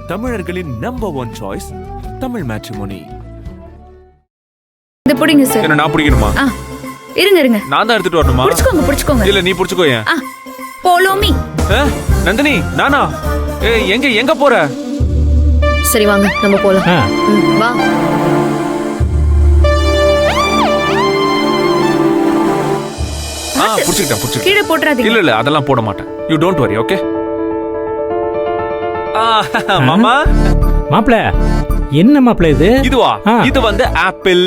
தமிழர்களின் number 1 choice Tamil matrimony. இது புடிங்க சார். என்ன நான் பிடிக்கணுமா? இருங்க நான் தான் எடுத்துட்டு வரணுமா? புடிச்சுக்கோங்க. இல்ல நீ புடிச்சுக்கோ. ஏன் follow me. நந்தினி நானா? எங்க போற? சரி வாங்க நம்ம போலாம். வா. புடிச்சுக்கிட்டேன். கீழே போட்றாதீங்க. இல்ல அதெல்லாம் போட மாட்டேன். You don't worry, okay? மாமா மாப்ள, என்ன மாப்ள இது? இதுவா? இது வந்து ஆப்பிள்,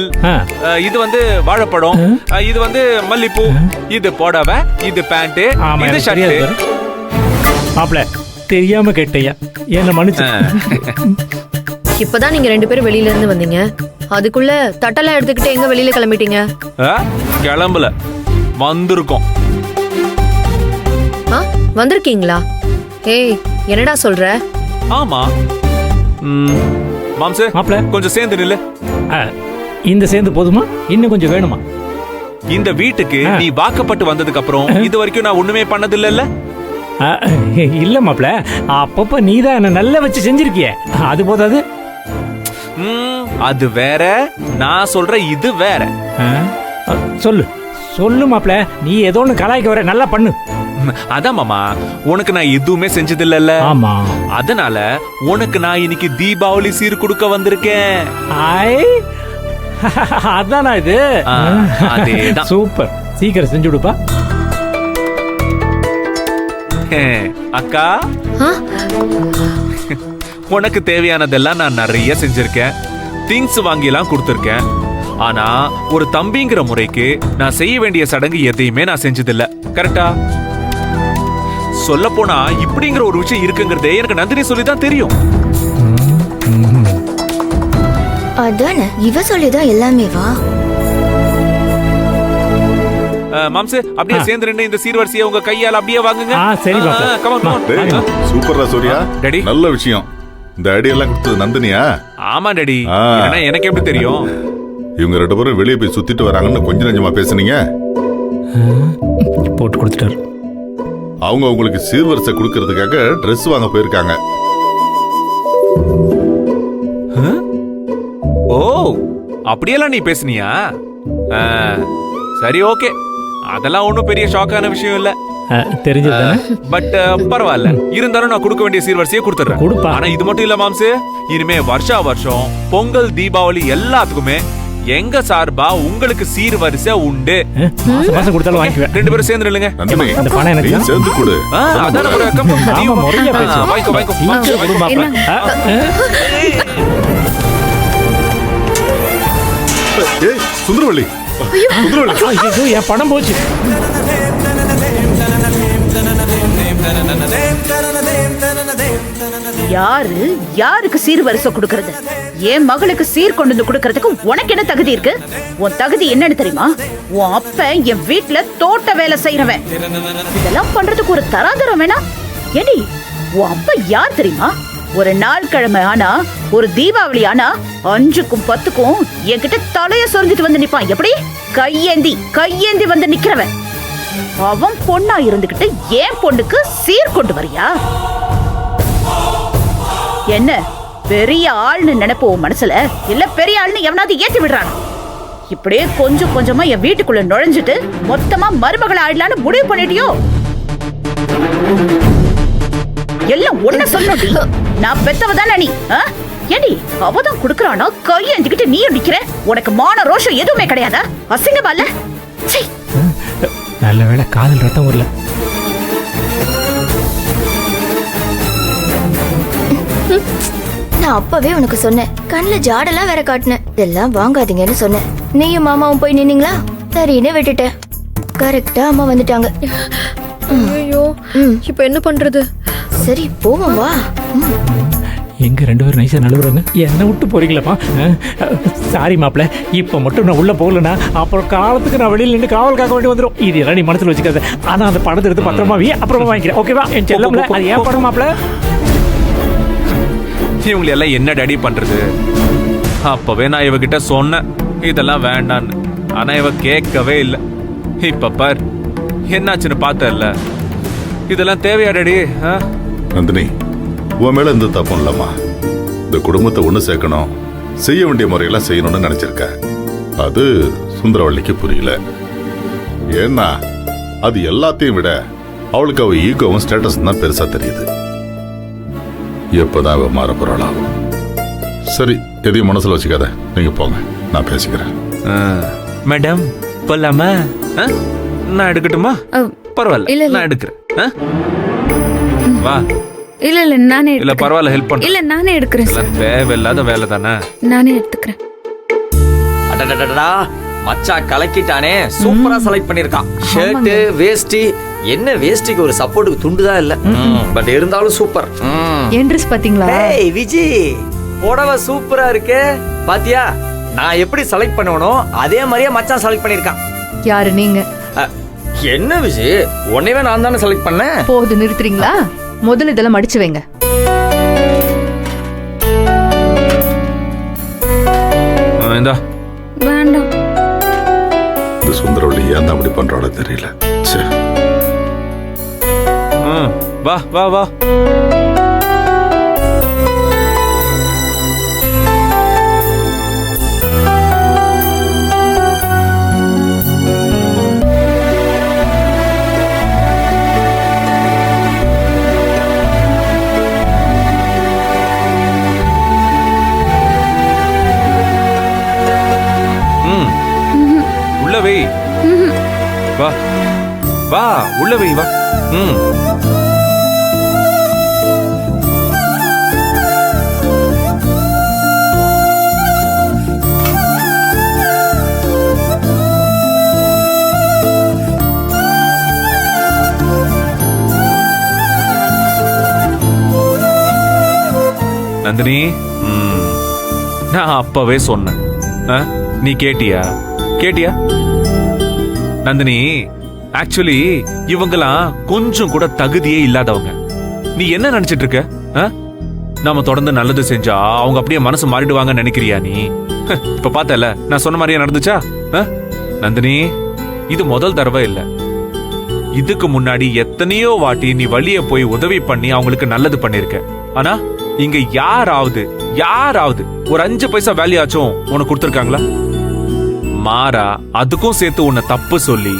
இது வந்து வாழைப்பழம், இது வந்து மல்லிப்பூ, இது புடவை, இது பேண்ட், இது ஷர்ட். மாப்ள தெரியாம கேட்டையா, என்ன மன்னிச்சு. இப்பதான் நீங்க 2 பேரும் வெளியில இருந்து வந்தீங்க, அதுக்குள்ள தட்டெல்லாம் எடுத்துக்கிட்டு எங்க வெளியில கிளம்பிட்டீங்க? கிளம்பல, வந்திருக்கோம். வந்திருக்கீங்களா? ஏய் என்னடா சொல்ற? ஆமா மாம்சே, மாப்ள கொஞ்சம் சேர்ந்து நில்லு. இந்த சேர்ந்து போதுமா, இன்னும் கொஞ்சம் வேணுமா? இந்த வீட்டுக்கு நீ வாக்கப்பட்டு வந்ததுக்கு அப்புறம் இது வரைக்கும் நான் ஒண்ணுமே பண்ணது இல்ல. இல்ல மாப்ள, அப்பப்ப நீதான் என்ன நல்லா வச்சு செஞ்சிருக்கிய, அது போதாது? அது வேற, நான் சொல்ற இது வேற. சொல்லு மாப்ள, நீ ஏதோ ஒண்ணு கலாய்க்க வர, நல்லா பண்ணு. அதான் மாமா, உனக்கு நான் எதுவுமே செஞ்சது இல்ல. ஆமா, அதனால உனக்கு நான் இன்னைக்கு தீபாவளி சீர் கொடுக்க வந்திருக்கேன். அதானா இது? அதேதான். சூப்பர், சீக்கிரம் செஞ்சு கொடுப்பா. அக்கா, உனக்கு தேவையானதெல்லாம் நான் நிறைய செஞ்சிருக்கேன், திங்ஸ் வாங்கி எல்லாம் கொடுத்திருக்கேன். ஆனா ஒரு தம்பிங்கிற முறைக்கு நான் செய்ய வேண்டிய சடங்கு எதையுமே நான் செஞ்சதில்ல. கரெக்டா? சொல்ல போனா இப்படிங்கிற ஒரு விஷயம் இருக்குங்கிறதே எனக்கு நந்தினி சொல்லிதான் தெரியும். அதானே, இவ சொல்லிதான் எல்லாமே வா. மாம்சே, அப்படியே சேர்ந்து ரெண்டு இந்த சீர்வரிசையை உங்க கையால அப்படியே வாங்குங்க. சரி சூப்பர்ரா சூர்யா, டாடி நல்ல விஷயம். இந்த ஐடியா எல்லாம் கொடுத்தது நந்தினியா? ஆமா டாடி, எனக்கு எப்படி தெரியும்? இவங்க 2 பேரும் வெளியே போய் சுத்திட்டு வராங்கன்னு கொஞ்சம் நெஞ்சமா பேசுனீங்க. போட்டு கொடுத்துட்டாரு. அவங்க உங்களுக்கு சீர்வரிசை கொடுக்கறதுக்காக ட்ரெஸ் வாங்க போயிருக்காங்க. ஓ, அப்படியெல்லாம் நீ பேசுனியா? சரி, ஓகே, அதெல்லாம் ஒன்றும் பெரிய ஷாக்கான விஷயம் இல்ல. தெரிஞ்சது. பட் பரவாயில்ல, இருந்தாலும் நான் கொடுக்க வேண்டிய சீர்வரிசையை கொடுத்துறேன். ஆனா இது மட்டும் இல்ல மாம்சு, இனிமே வருஷம் பொங்கல் தீபாவளி எல்லாத்துக்குமே எங்க சார்பா உங்களுக்கு சீர்வரிசை உண்டு. மாசம் கொடுத்தாலும் வாங்கிக்குவேன். 2 பேரும் சேர்ந்து நில்லுங்க. இந்த பணம் எனக்கு சேர்ந்து கொடு. அதான் ஒரு சுந்தரவள்ளி, என் பணம் போச்சு. யாருக்கு சீர்வரிசை கொடுக்கறது? என் மகளுக்கு சீர் கொண்டு வந்து கொடுக்கறதுக்கு உனக்கு என்ன தகுதி இருக்கு? உன் தகுதி என்னன்னு தெரியுமா? உன் அப்ப என் வீட்டுல தோட்ட வேலை செய்யறவன். இதெல்லாம் பண்றதுக்கு ஒரு தராதரம் வேணா? ஏடி, உன் அப்ப யார் தெரியுமா? ஒரு நாள் கிழமை ஆனா, ஒரு தீபாவளி ஆனா 5க்கும் 10க்கும் என்கிட்ட தலைய சொரிஞ்சிட்டு வந்து நிப்பான். எப்படி? கையேந்தி வந்து நிக்கிறவன். அவன் பொண்ணா இருந்துகிட்டு ஏன் பொண்ணுக்கு சீர் கொண்டு வரியா? என்ன பெரிய ஆள்னு நினைப்போம் மனசுல, இல்ல பெரிய ஆள்னு எவனாவது ஏத்தி விடுறான்? இப்படியே கொஞ்சம் கொஞ்சமா என் வீட்டுக்குள்ள நுழைஞ்சிட்டு மொத்தமா மருமகளை ஆயிடலான்னு முடிவு பண்ணிட்டியோ? எல்லாம் ஒண்ணு சொல்லி, நான் பெத்தவதானே நீ? ஏடி, அவதான் குடுக்கறானா கையேந்திக்கிட்டு நீ நிக்கிற? உனக்கு மான ரோஷம் எதுவுமே கிடையாதா? அசிங்கமா இல்ல? நல்ல வேளை காதல் ரத்தம் வரல. நான் அப்பவே உனக்கு சொன்னேன், கண்ணுல ஜாடெல்லாம் வேற காட்டினேன், இதெல்லாம் வாங்காதீங்கன்னு சொன்னேன். நீயும் மாமாவும் போய் நின்னீங்களா? சரின்னு விட்டுட்டேன். கரெக்டா அம்மா வந்துட்டாங்க. ஐயோ, இப்ப என்ன பண்றது? சரி போவோம் வா. எங்க 2 பேரும் நைஸா நழுவுறாங்க. என்ன விட்டு போறீங்களப்பா? சாரி மாப்ள, இப்ப மட்டும் நான் உள்ள போகலனா அப்புறம் காலத்துக்கு நான் வெளியில நின்று காவல் காக்க வேண்டி வந்துடும். இது எல்லாம் நீ மனசுல வச்சுக்காத. ஆனா அந்த பணத்தை எடுத்து பத்திரமா அப்புறமா வாங்கிக்கிறேன், ஓகேவா? என் செல்லம்ல, அது ஏன் பணம் மாப்ள? இவங்களை எல்லாம் என்ன டாடி பண்றது? அப்பவே நான் இவகிட்ட சொன்னேன் இதெல்லாம் வேண்டான்னு. ஆனா இவ கேட்கவே இல்லை. இப்ப பார் என்னாச்சுன்னு பார்த்தல. இதெல்லாம் தேவையா டாடி? நந்தினி, உன் மேல எந்த தப்பும் இல்லம்மா. இந்த குடும்பத்தை ஒண்ணு சேர்க்கணும், செய்ய வேண்டிய முறையெல்லாம் செய்யணும்னு நினைச்சிருக்க. அது சுந்தரவள்ளிக்கு புரியல. ஏன்னா அது எல்லாத்தையும் விட அவளுக்கு அவ ஈகோவும் ஸ்டேட்டஸ் தான் பெருசா தெரியுது. எப்பதான் அவ மாற போறாளாகும். சரி, எதையும் மனசுல வச்சுக்காத, நீங்க போங்க, நான் பேசிக்கிறேன். மேடம் போலாமா? நான் எடுக்கட்டுமா? பரவாயில்ல, இல்ல, இல்ல. நான் எடுக்கிறேன். வா. இல்ல நானே இல்ல பரவாயில்ல, ஹெல்ப் பண்ண. இல்ல நானே எடுக்கிறேன் சார். எல்லாம் தேவையில்லாத வேலை தானே. நானே எடுத்துக்கிறேன். அடடடடா, மச்சான் கலக்கிட்டானே, சூப்பரா செலக்ட் பண்ணிருக்கான். ஷர்ட், வேஷ்டி, என்ன வேஷ்டிக்கு ஒரு சப்போர்ட்டுக்கு துண்டு தான் இல்ல, பட் இருந்தாலும் சூப்பர். என் ட்ரெஸ் பாத்தீங்களா? ஏய் விஜி, புடவை சூப்பரா இருக்கு பாத்தியா? நான் எப்படி செலக்ட் பண்ணுவனோ அதே மாதிரியே மச்சான் செலக்ட் பண்ணிருக்கான். யாரு நீங்க? என்ன விஜி, உன்னையவே நான் தானே செலக்ட் பண்ணேன். போது நிறுத்துறீங்களா? முதல்ல இதெல்லாம் மடிச்சு வைங்க. இந்தா. வேண்டாம். இந்த சுந்தரவள்ளி ஏன் தான் அப்படி பண்றாளோ தெரியல. ச்சே. வா வா வா. உள்ள வை. வா வா, உள்ள வை, வா. நந்தினி, நான் அப்பவே சொன்னேன். நீ கேட்டியா? கேட்டியா? நந்தினி, ஆக்சுவலி இவங்கலாம் கொஞ்சம் கூட தகுதியே இல்லாதவங்க. நீ என்ன நினைச்சிட்டு இருக்க? நாம தொடர்ந்து நல்லது செஞ்சா அவங்க அப்படியே மனசு மாறிடுவாங்கன்னு நினைக்கிறியா நீ? இப்ப பார்த்தல, நான் சொன்ன மாதிரியே நடந்துச்சா? நந்தினி, இது முதல் தடவை இல்ல. இதுக்கு முன்னாடி எத்தனையோ வாட்டி நீ வழிய போய் உதவி பண்ணி அவங்களுக்கு நல்லது பண்ணிருக்க. ஆனா இங்க யாராவது ஒரு 5 பைசா வேல்யூ ஆச்சும் உனக்கு கொடுத்துருக்காங்களா? மாறா அதுக்கும் சேர்த்து உன்னை தப்பு சொல்லி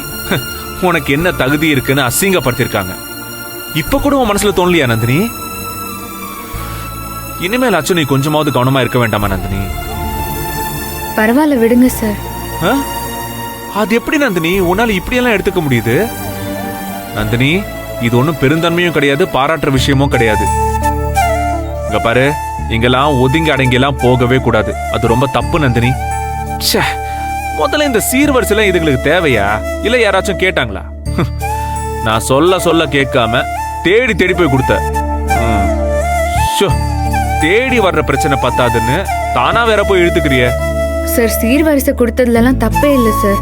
உனக்கு என்ன தகுதி இருக்குன்னு அசிங்கப்படுத்திருக்காங்க. இப்ப கூட உன் மனசுல தோணலையா நந்தினி? இனிமேலாச்சும் நீ கொஞ்சமாவது கவனமா இருக்க வேண்டாமா நந்தினி? பரவாயில்ல, விடுங்க சார். அது எப்படி நந்தினி உன்னால இப்படியெல்லாம் எடுத்துக்க முடியுது? நந்தினி, இது ஒண்ணும் பெருந்தன்மையும் கிடையாது, பாராட்டுற விஷயமும் கிடையாது. இங்க பாரு, இங்கெல்லாம் ஒதுங்கி அடங்கியெல்லாம் போகவே கூடாது. அது ரொம்ப தப்பு நந்தினி. முதல்ல இந்த சீர்வரிசைலாம் இதுங்களுக்கு தேவையா? இல்ல யாராச்சும் கேட்டாங்களா? நான் சொல்ல கேட்காம தேடி தேடி போய் கொடுத்த. தேடி வர்ற பிரச்சனை பத்தாதுன்னு தானா வேற போய் இழுத்துக்கிறிய. சார், சீர்வரிசை கொடுத்ததுல எல்லாம் தப்பே இல்ல சார்.